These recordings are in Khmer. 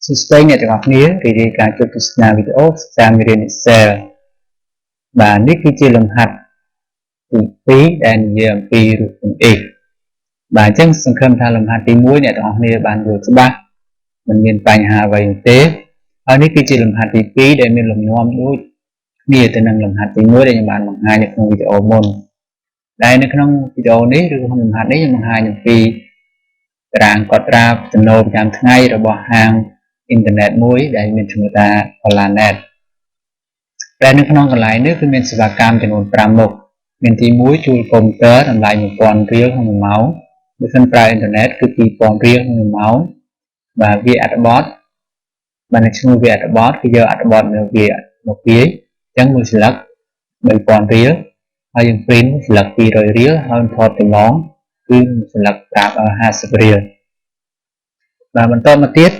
Sustain អ្នកទាំងអស់គ្នារីរាយការណ៍ជួបទស្សនាវីដេអូសិក្សាមេរៀន Excel បាទនេះគឺជាលំហាត់ទី2ដែលនិយាយអំពីរូបភាព X បាទអញ្ចឹងសង្ឃឹមថាលំហាត់ទី1អ្នកទាំងអស់គ្នាបានយល់ច្បាស់មិនមានបញ្ហាអ្វីទេហើយនេះគឺជាលំហាត់ទី2ដែលមានលំនាំដូចគ្នាទៅនឹងលំហាត់ទី1ដែលខ្ញុំបានបង្ហាញនៅក្នុងវីដេអូមុនដែលនៅក្នុងវីដេអូនេះឬក្នុងលំហាត់នេះខ្ញុំបង្ហាញអំពីតារាងកត់ត្រាចំណូលប្រចាំថ្ងៃរបស់ហាងអ៊ីនធឺណិតមួយដែលមានឈ្មោះថា Planet ដែលនៅក្នុងកន្លែងនេះគឺមានសេវាកម្មចំនួន5មុខមានទី1ជួលកុំព្យូទ័រតម្លៃ 1000 រៀលក្នុង1ម៉ោងបើសិនប្រើអ៊ីនធឺណិតគឺ 2000 រៀលក្នុង1ម៉ោងបាទវាអត្ថបទបាទនៅឈ្មោះវាអត្ថបទគឺយកអត្ថបទនៅវាមកវាយអញ្ចឹងមួយស្លឹក 3000 រៀលហើយយើង print ស្លឹក 200 រៀលហើយថតចម្លងគឺស្លឹកប្រាប់50 រៀលបាទបន្តមកទៀត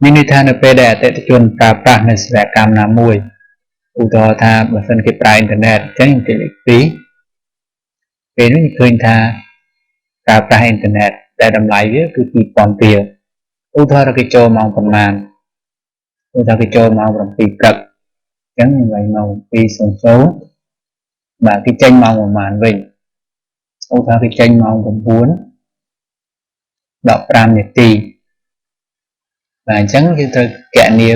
មានន័យថានៅពេលដែលអតិថិជនប្រើប្រាស់នៅសេវាកម្មណាមួយឧទាហរណ៍ថាបើសិនគេប្រើអ៊ីនធឺណិតអញ្ចឹងគេលេខ2ពេលនេះឃើញថាប្រើប្រាស់អ៊ីនធឺណិតដែលតម្លៃវាគឺ 2000 រៀលឧទាហរណ៍គេចូលម៉ោងប្រហែលឧទាហរណ៍គេចូលម៉ោង 7 ព្រឹកអញ្ចឹងយើងឲ្យម៉ោង 2:00 បាទគេចេញម៉ោងប្រហែលវិញឧទាហរណ៍គេចេញម៉ោង 9:15 នាទីបាទអញ្ចឹងយើងត្រូវគណនា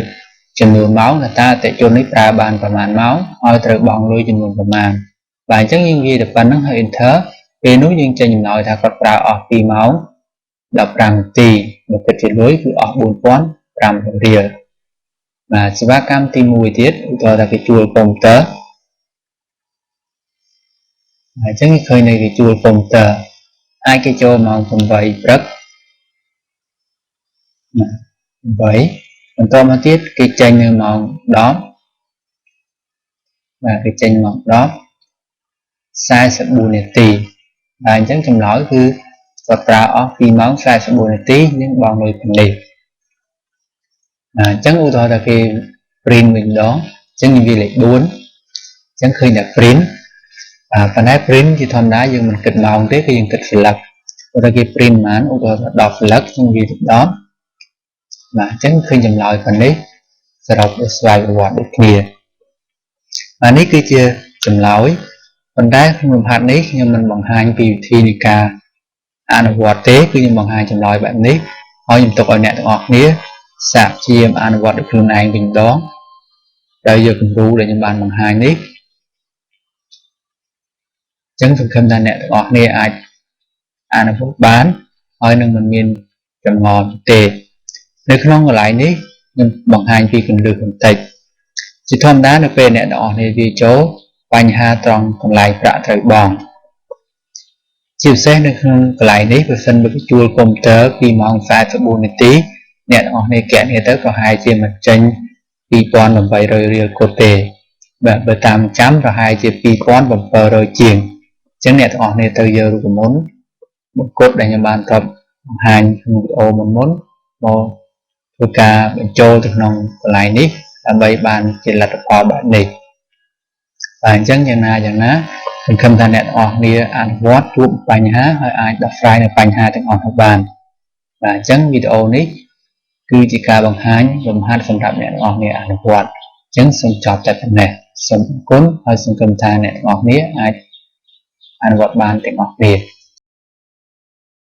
ចំនួនម៉ោងថាតើអតិថិជននេះប្រើបានប្រហែលម៉ោងហើយត្រូវបង់លុយចំនួនប្រហែលបាទអញ្ចឹងយើងនិយាយតែប៉ុណ្្នឹងហើយ enter ពេលនោះយើងចេញចំណាយថាគាត់ប្រើអស់2ម៉ោង 15 នាទីបើគិតជាលុយគឺអស់ 4500 រៀលបាទសេវាកម្មទី1ទៀតឧទាហរណ៍ថាគេជួលកុំព្យូទ័រអញ្ចឹងឃើញនៅគេជួលកុំព្យូទ័រអាចគេចូលម៉ោង 8 ព្រឹក8បន្តមកទៀតគេចេញនៅម៉ោង 10បាទគេចេញម៉ោង 10:44 នាទីបាទអញ្ចឹងចម្លើយគឺគាត់ប្រើអស់2ម៉ោង 44 នាទីនិងបង់លុយប៉ុណ្ណេះអញ្ចឹងឧទាហរណ៍ថាគេ print វិញម្ដងអញ្ចឹងនិយាយលេខ4អញ្ចឹងឃើញតែ print ប៉ុន្តែ print ជាធម្មតាយើងមិនគិតម៉ោងទេគឺយើងគិតស្លឹកឧទាហរណ៍គេ print ប៉ុន្មានឧទាហរណ៍ថា10ស្លឹកខ្ញុំនិយាយ10បាទអញ្ចឹងឃើញចម្លើយប៉ុណ្ណេះសរុបស្វ័យប្រវត្តិដូចគ្នាបាទនេះគឺជាចម្លើយប៉ុន្តែក្នុងលំហាត់នេះខ្ញុំមិនបង្ហាញពីវិធីនៃការអនុវត្តទេគឺខ្ញុំបង្ហាញចម្លើយបែបនេះហើយខ្ញុំទុកឲ្យអ្នកទាំងអស់គ្នាសាកព្យាយាមអនុវត្តដោយខ្លួនឯងវិញម្ដងដោយយកគំរូដែលខ្ញុំបានបង្ហាញនេះអញ្ចឹងសង្ឃឹមថាអ្នកទាំងអស់គ្នាអាចអនុវត្តបានហើយនឹងមិនមានចម្ងល់ទេនៅក្នុងកន្លែងនេះខ្ញុំបង្ហាញពីគន្លឹះបន្តិចជាធម្មតានៅពេលអ្នកទាំងអស់គ្នាវាចូលបញ្ហាត្រង់កន្លែងប្រាក់ត្រូវបង់ជាពិសេសនៅក្នុងកន្លែងនេះបើសិនបើជួលកុំព្យូទ័រពីម៉ោង 44 នាទីអ្នកទាំងអស់គ្នាគណនាទៅប្រហែលជាមិនចេញ 2800 រៀលគត់ទេបាទបើតាមចាំប្រហែលជា 2700 ជាងអញ្ចឹងអ្នកទាំងអស់គ្នាត្រូវយករូបមន្តបង្កប់ដែលខ្ញុំបានបង្ហាញក្នុងវីដេអូមុនមកធ្វើការបញ្ចូលទៅក្នុងកន្លែងនេះដើម្បីបានជាលទ្ធផលបែបនេះបាទអញ្ចឹងយ៉ាងណាសង្ឃឹមថាអ្នកទាំងអស់គ្នាអនុវត្តជួបបញ្ហាហើយអាចដោះស្រាយនៅបញ្ហាទាំងអស់នោះបានបាទអញ្ចឹងវីដេអូនេះគឺជាការបង្ហាញលំហាត់សម្រាប់អ្នកទាំងអស់គ្នាអនុវត្តអញ្ចឹងសូមចប់តែប៉ុណ្ណេះសូមអរគុណហើយសង្ឃឹមថាអ្នកទាំងអស់គ្នាអាចអនុវត្តបានទាំងអស់គ្នា